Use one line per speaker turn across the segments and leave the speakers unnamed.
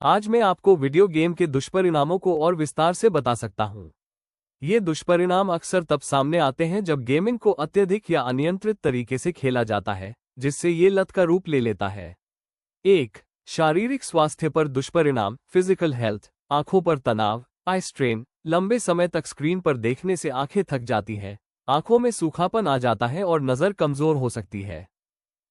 आज मैं आपको वीडियो गेम के दुष्परिणामों को और विस्तार से बता सकता हूँ। ये दुष्परिणाम अक्सर तब सामने आते हैं जब गेमिंग को अत्यधिक या अनियंत्रित तरीके से खेला जाता है, जिससे ये लत का रूप ले लेता है। 1. शारीरिक स्वास्थ्य पर दुष्परिणाम। Physical health. आंखों पर तनाव, आई स्ट्रेन। लंबे समय तक स्क्रीन पर देखने से आंखें थक जाती हैं, आंखों में सूखापन आ जाता है और नज़र कमजोर हो सकती है।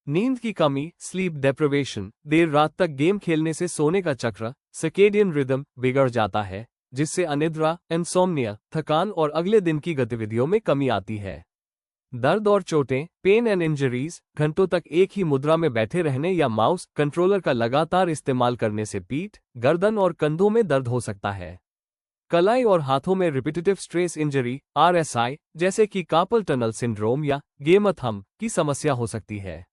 नींद की कमी, स्लीप डेप्रिवेशन। देर रात तक गेम खेलने से सोने का चक्र, सर्केडियन रिदम, बिगड़ जाता है, जिससे अनिद्रा, इंसोम्निया, थकान और अगले दिन की गतिविधियों में कमी आती है। दर्द और चोटें, पेन एंड इंजरीज। घंटों तक एक ही मुद्रा में बैठे रहने या माउस कंट्रोलर का लगातार इस्तेमाल करने से पीठ, गर्दन और कंधों में दर्द हो सकता है। कलाई और हाथों में रिपीटेटिव स्ट्रेस इंजरी, आरएसआई, जैसे कि कार्पल टनल सिंड्रोम या गेम थंब की समस्या हो सकती है।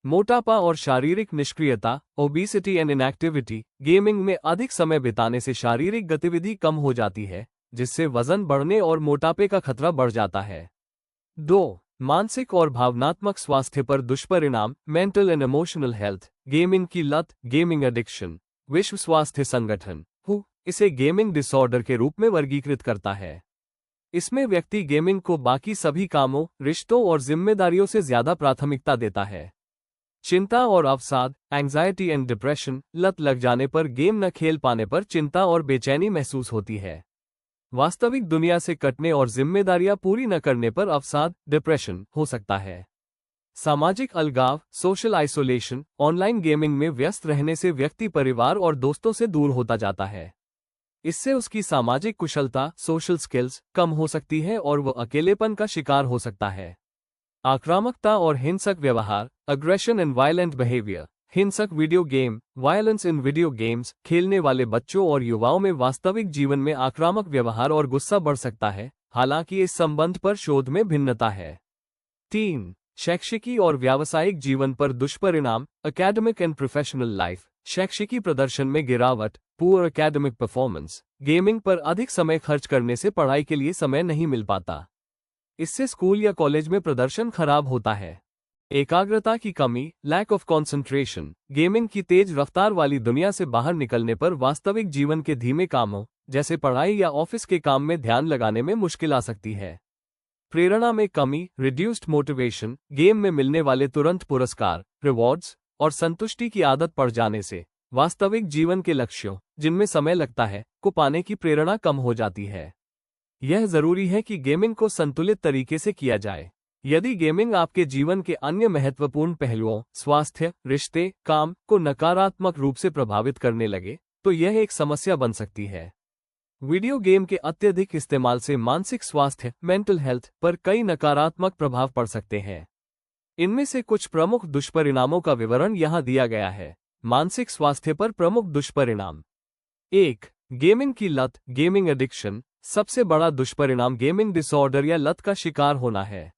मोटापा और शारीरिक निष्क्रियता, ओबेसिटी एंड इनएक्टिविटी। गेमिंग में अधिक समय बिताने से शारीरिक गतिविधि कम हो जाती है, जिससे वजन बढ़ने और मोटापे का खतरा बढ़ जाता है। 2. मानसिक और भावनात्मक स्वास्थ्य पर दुष्परिणाम। Mental and emotional health. Gaming की लत, गेमिंग एडिक्शन। विश्व स्वास्थ्य संगठन WHO इसे गेमिंग डिसऑर्डर के रूप में वर्गीकृत करता है। इसमें व्यक्ति गेमिंग को बाकी सभी कामों, रिश्तों और जिम्मेदारियों से ज्यादा प्राथमिकता देता है। चिंता और अवसाद, एंग्जाइटी एंड डिप्रेशन। लत लग जाने पर गेम न खेल पाने पर चिंता और बेचैनी महसूस होती है। वास्तविक दुनिया से कटने और जिम्मेदारियां पूरी न करने पर अवसाद, डिप्रेशन हो सकता है। सामाजिक अलगाव, सोशल आइसोलेशन। ऑनलाइन गेमिंग में व्यस्त रहने से व्यक्ति परिवार और दोस्तों से दूर होता जाता है। इससे उसकी सामाजिक कुशलता, सोशल स्किल्स, कम हो सकती है और वह अकेलेपन का शिकार हो सकता है। आक्रामकता और हिंसक व्यवहार, अग्रेशन एंड वायलेंट बिहेवियर। हिंसक video game, violence in video games. खेलने वाले बच्चों और युवाओं में वास्तविक जीवन में आक्रामक व्यवहार और गुस्सा बढ़ सकता है, हालांकि इस संबंध पर शोध में भिन्नता है। 3. शैक्षिकी और व्यावसायिक जीवन पर दुष्परिणाम। Academic and professional life. शैक्षिकी प्रदर्शन में गिरावट, पुअर एकेडमिक परफॉर्मेंस। गेमिंग पर अधिक समय खर्च करने से पढ़ाई के लिए समय नहीं मिल पाता। इससे स्कूल या कॉलेज में प्रदर्शन खराब होता है। एकाग्रता की कमी, लैक ऑफ कॉन्सेंट्रेशन। गेमिंग की तेज रफ्तार वाली दुनिया से बाहर निकलने पर वास्तविक जीवन के धीमे कामों, जैसे पढ़ाई या ऑफिस के काम में ध्यान लगाने में मुश्किल आ सकती है। प्रेरणा में कमी, रिड्यूस्ड मोटिवेशन। गेम में मिलने वाले तुरंत पुरस्कार, रिवॉर्ड्स और संतुष्टि की आदत पड़ जाने से वास्तविक जीवन के लक्ष्यों, जिनमें समय लगता है, को पाने की प्रेरणा कम हो जाती है। यह जरूरी है कि गेमिंग को संतुलित तरीके से किया जाए। यदि गेमिंग आपके जीवन के अन्य महत्वपूर्ण पहलुओं, स्वास्थ्य, रिश्ते, काम को नकारात्मक रूप से प्रभावित करने लगे, तो यह एक समस्या बन सकती है। वीडियो गेम के अत्यधिक इस्तेमाल से मानसिक स्वास्थ्य, मेंटल हेल्थ पर कई नकारात्मक प्रभाव पड़ सकते हैं। इनमें से कुछ प्रमुख दुष्परिणामों का विवरण यहाँ दिया गया है। मानसिक स्वास्थ्य पर प्रमुख दुष्परिणाम। 1. गेमिंग की लत, गेमिंग एडिक्शन। सबसे बड़ा दुष्परिणाम गेमिंग डिसऑर्डर या लत का शिकार होना है।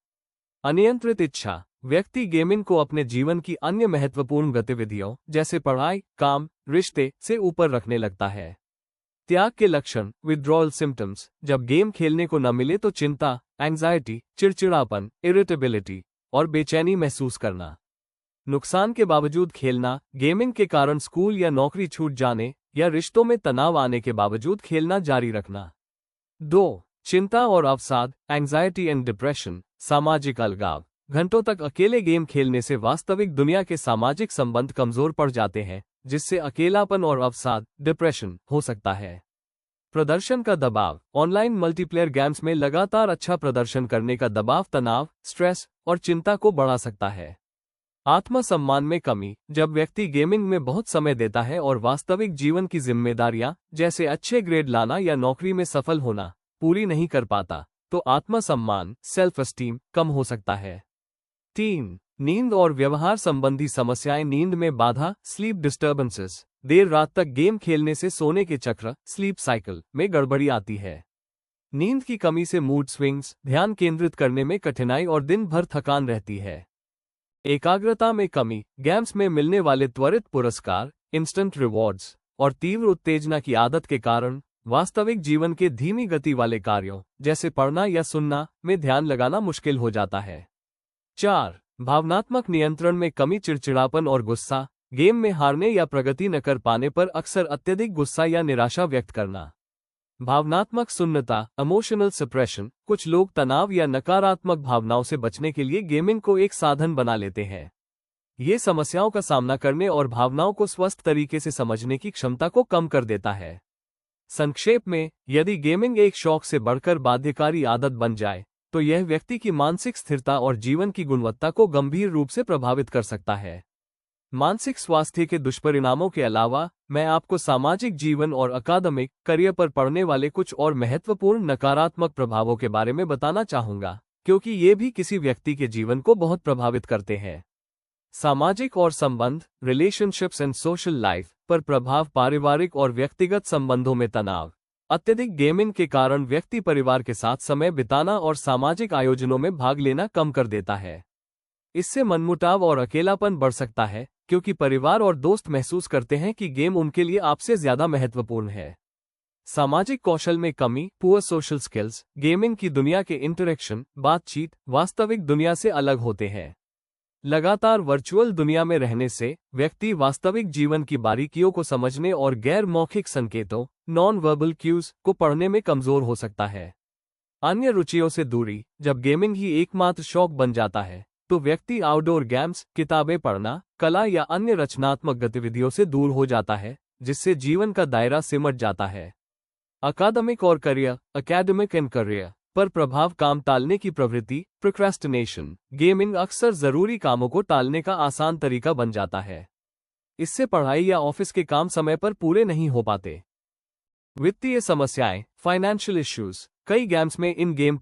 अनियंत्रित इच्छा। व्यक्ति गेमिंग को अपने जीवन की अन्य महत्वपूर्ण गतिविधियों, जैसे पढ़ाई, काम, रिश्ते से ऊपर रखने लगता है। त्याग के लक्षण, विथड्रॉल सिम्टम्स। जब गेम खेलने को न मिले तो चिंता, एंग्जाइटी, चिड़चिड़ापन, इरिटेबिलिटी और बेचैनी महसूस करना। नुकसान के बावजूद खेलना। गेमिंग के कारण स्कूल या नौकरी छूट जाने या रिश्तों में तनाव आने के बावजूद खेलना जारी रखना। 2. चिंता और अवसाद, एंग्जाइटी एंड डिप्रेशन। सामाजिक अलगाव। घंटों तक अकेले गेम खेलने से वास्तविक दुनिया के सामाजिक संबंध कमजोर पड़ जाते हैं, जिससे अकेलापन और अवसाद, डिप्रेशन हो सकता है। प्रदर्शन का दबाव। ऑनलाइन मल्टीप्लेयर गेम्स में लगातार अच्छा प्रदर्शन करने का दबाव तनाव, स्ट्रेस और चिंता को बढ़ा सकता है। आत्मसम्मान में कमी। जब व्यक्ति गेमिंग में बहुत समय देता है और वास्तविक जीवन की जिम्मेदारियां, जैसे अच्छे ग्रेड लाना या नौकरी में सफल होना, पूरी नहीं कर पाता, तो आत्मसम्मान, सेल्फ एस्टीम कम हो सकता है। 3. नींद और व्यवहार संबंधी समस्याएं। नींद में बाधा, स्लीप डिस्टर्बेंसेस। देर रात तक गेम खेलने से सोने के चक्र, स्लीप साइकिल में गड़बड़ी आती है। नींद की कमी से मूड स्विंग्स, ध्यान केंद्रित करने में कठिनाई और दिन भर थकान रहती है। एकाग्रता में कमी। गेम्स में मिलने वाले त्वरित पुरस्कार, इंस्टेंट रिवॉर्ड्स और तीव्र उत्तेजना की आदत के कारण वास्तविक जीवन के धीमी गति वाले कार्यों, जैसे पढ़ना या सुनना, में ध्यान लगाना मुश्किल हो जाता है। 4. भावनात्मक नियंत्रण में कमी। चिड़चिड़ापन और गुस्सा, गेम में हारने या प्रगति न कर पाने पर अक्सर अत्यधिक गुस्सा या निराशा व्यक्त करना। भावनात्मक शून्यता, इमोशनल सप्रेशन। कुछ लोग तनाव या नकारात्मक भावनाओं से बचने के लिए गेमिंग को एक साधन बना लेते हैं। ये समस्याओं का सामना करने और भावनाओं को स्वस्थ तरीके से समझने की क्षमता को कम कर देता है। संक्षेप में, यदि गेमिंग एक शौक से बढ़कर बाध्यकारी आदत बन जाए, तो यह व्यक्ति की मानसिक स्थिरता और जीवन की गुणवत्ता को गंभीर रूप से प्रभावित कर सकता है। मानसिक स्वास्थ्य के दुष्परिणामों के अलावा, मैं आपको सामाजिक जीवन और अकादमिक करियर पर पड़ने वाले कुछ और महत्वपूर्ण नकारात्मक प्रभावों के बारे में बताना चाहूंगा, क्योंकि ये भी किसी व्यक्ति के जीवन को बहुत प्रभावित करते हैं। सामाजिक और संबंध, रिलेशनशिप्स एंड सोशल लाइफ पर प्रभाव। पारिवारिक और व्यक्तिगत संबंधों में तनाव। अत्यधिक गेमिंग के कारण व्यक्ति परिवार के साथ समय बिताना और सामाजिक आयोजनों में भाग लेना कम कर देता है। इससे मनमुटाव और अकेलापन बढ़ सकता है, क्योंकि परिवार और दोस्त महसूस करते हैं कि गेम उनके लिए आपसे ज्यादा महत्वपूर्ण है। सामाजिक कौशल में कमी, पुअर सोशल स्किल्स। गेमिंग की दुनिया के इंटरेक्शन, बातचीत वास्तविक दुनिया से अलग होते हैं। लगातार वर्चुअल दुनिया में रहने से व्यक्ति वास्तविक जीवन की बारीकियों को समझने और गैर मौखिक संकेतों, नॉन वर्बल क्यूज को पढ़ने में कमजोर हो सकता है। अन्य रुचियों से दूरी। जब गेमिंग ही एकमात्र शौक बन जाता है, तो व्यक्ति आउटडोर गेम्स, किताबें पढ़ना, कला या अन्य रचनात्मक गतिविधियों से दूर हो जाता है, जिससे जीवन का दायरा सिमट जाता है। अकादमिक और करियर, एकेडमिक एंड करियर पर प्रभाव। काम टालने की प्रवृत्ति, प्रोक्रेस्टिनेशन। गेमिंग अक्सर जरूरी कामों को टालने का आसान तरीका बन जाता है। इससे पढ़ाई या ऑफिस के काम समय पर पूरे नहीं हो पाते। वित्तीय समस्याएं, फाइनेंशियल इश्यूज। कई गेम्स में इन गेम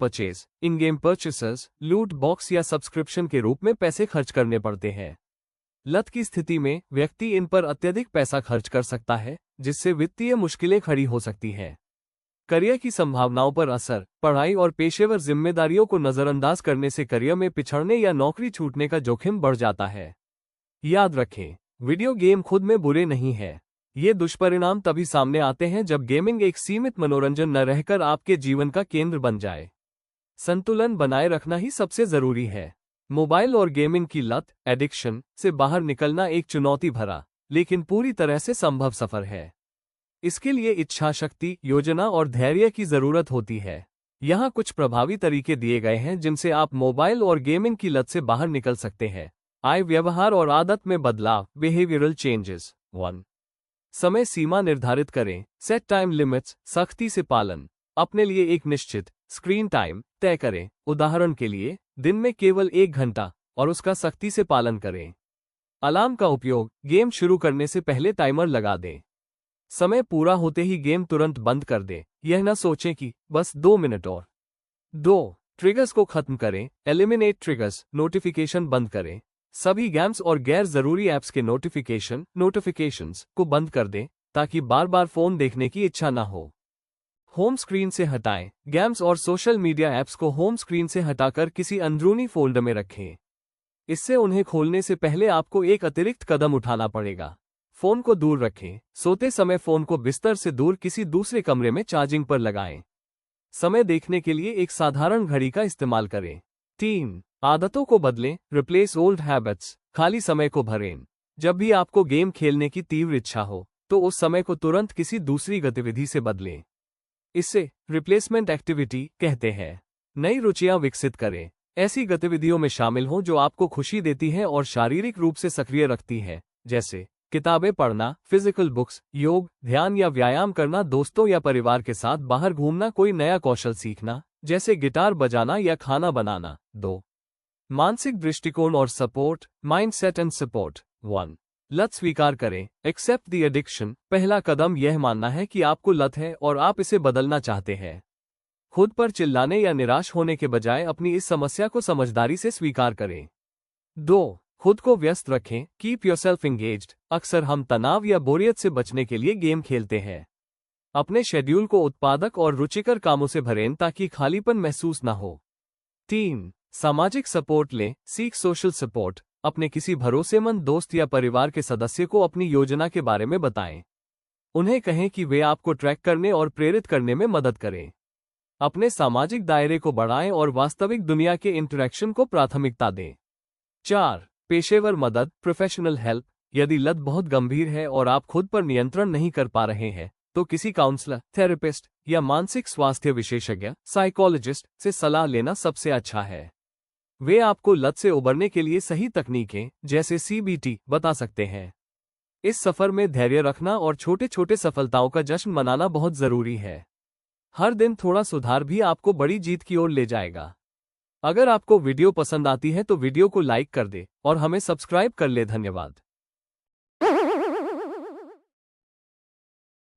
परचेसेस, लूट बॉक्स या सब्सक्रिप्शन के रूप में पैसे खर्च करने पड़ते हैं। लत की स्थिति में व्यक्ति इन पर अत्यधिक पैसा खर्च कर सकता है, जिससे वित्तीय मुश्किलें खड़ी हो सकती हैं। करियर की संभावनाओं पर असर। पढ़ाई और पेशेवर जिम्मेदारियों को नजरअंदाज करने से करियर में पिछड़ने या नौकरी छूटने का जोखिम बढ़ जाता है। याद रखें, वीडियो गेम खुद में बुरे नहीं है। ये दुष्परिणाम तभी सामने आते हैं जब गेमिंग एक सीमित मनोरंजन न रहकर आपके जीवन का केंद्र बन जाए। संतुलन बनाए रखना ही सबसे जरूरी है। मोबाइल और गेमिंग की लत, एडिक्शन से बाहर निकलना एक चुनौती भरा, लेकिन पूरी तरह से संभव सफर है। इसके लिए इच्छाशक्ति, योजना और धैर्य की जरूरत होती है। यहाँ कुछ प्रभावी तरीके दिए गए हैं जिनसे आप मोबाइल और गेमिंग की लत से बाहर निकल सकते हैं। व्यवहार और आदत में बदलाव, बिहेवियरल चेंजेस। 1. समय सीमा निर्धारित करें, सेट टाइम लिमिट्स। सख्ती से पालन। अपने लिए एक निश्चित स्क्रीन टाइम तय करें। उदाहरण के लिए, दिन में केवल 1 घंटा, और उसका सख्ती से पालन करें। अलार्म का उपयोग। गेम शुरू करने से पहले टाइमर लगा दें। समय पूरा होते ही गेम तुरंत बंद कर दें। यह न सोचें कि बस 2 मिनट और। 2. ट्रिगर्स को खत्म करें, एलिमिनेट ट्रिगर्स। नोटिफिकेशन बंद करें। सभी गेम्स और गैर जरूरी ऐप्स के नोटिफिकेशंस को बंद कर दें, ताकि बार बार फोन देखने की इच्छा न हो। होम स्क्रीन से हटाएं। गेम्स और सोशल मीडिया ऐप्स को होम स्क्रीन से हटाकर किसी अंदरूनी फोल्डर में रखें। इससे उन्हें खोलने से पहले आपको एक अतिरिक्त कदम उठाना पड़ेगा। फोन को दूर रखें। सोते समय फोन को बिस्तर से दूर किसी दूसरे कमरे में चार्जिंग पर लगाएं। समय देखने के लिए एक साधारण घड़ी का इस्तेमाल करें। 3. आदतों को बदलें, रिप्लेस ओल्ड हैबिट्स। खाली समय को भरें। जब भी आपको गेम खेलने की तीव्र इच्छा हो, तो उस समय को तुरंत किसी दूसरी गतिविधि से बदलें। इसे रिप्लेसमेंट एक्टिविटी कहते हैं। नई रुचियां विकसित करें। ऐसी गतिविधियों में शामिल हों जो आपको खुशी देती हैं और शारीरिक रूप से सक्रिय रखती हैं, जैसे किताबें पढ़ना, फिजिकल बुक्स, योग, ध्यान या व्यायाम करना, दोस्तों या परिवार के साथ बाहर घूमना, कोई नया कौशल सीखना, जैसे गिटार बजाना या खाना बनाना। 2. मानसिक दृष्टिकोण और सपोर्ट, माइंडसेट एंड सपोर्ट। 1. लत स्वीकार करें, एक्सेप्ट द एडिक्शन। पहला कदम यह मानना है कि आपको लत है और आप इसे बदलना चाहते हैं। खुद पर चिल्लाने या निराश होने के बजाय अपनी इस समस्या को समझदारी से स्वीकार करें। 2. खुद को व्यस्त रखें, कीप योरसेल्फ एंगेज्ड। अक्सर हम तनाव या बोरियत से बचने के लिए गेम खेलते हैं। अपने शेड्यूल को उत्पादक और रुचिकर कामों से भरें ताकि खालीपन महसूस न हो। 3. सामाजिक सपोर्ट लें, सीक सोशल सपोर्ट। अपने किसी भरोसेमंद दोस्त या परिवार के सदस्य को अपनी योजना के बारे में बताएं। उन्हें कहें कि वे आपको ट्रैक करने और प्रेरित करने में मदद करें। अपने सामाजिक दायरे को बढ़ाएं और वास्तविक दुनिया के इंटरैक्शन को प्राथमिकता दें। 4. पेशेवर मदद, प्रोफेशनल हेल्प। यदि लत बहुत गंभीर है और आप खुद पर नियंत्रण नहीं कर पा रहे हैं, तो किसी काउंसलर, थेरेपिस्ट या मानसिक स्वास्थ्य विशेषज्ञ, साइकोलॉजिस्ट से सलाह लेना सबसे अच्छा है। वे आपको लत से उबरने के लिए सही तकनीकें, जैसे CBT, बता सकते हैं। इस सफर में धैर्य रखना और छोटे छोटे सफलताओं का जश्न मनाना बहुत जरूरी है। हर दिन थोड़ा सुधार भी आपको बड़ी जीत की ओर ले जाएगा। अगर आपको वीडियो पसंद आती है तो वीडियो को लाइक कर दे और हमें सब्सक्राइब कर ले। धन्यवाद।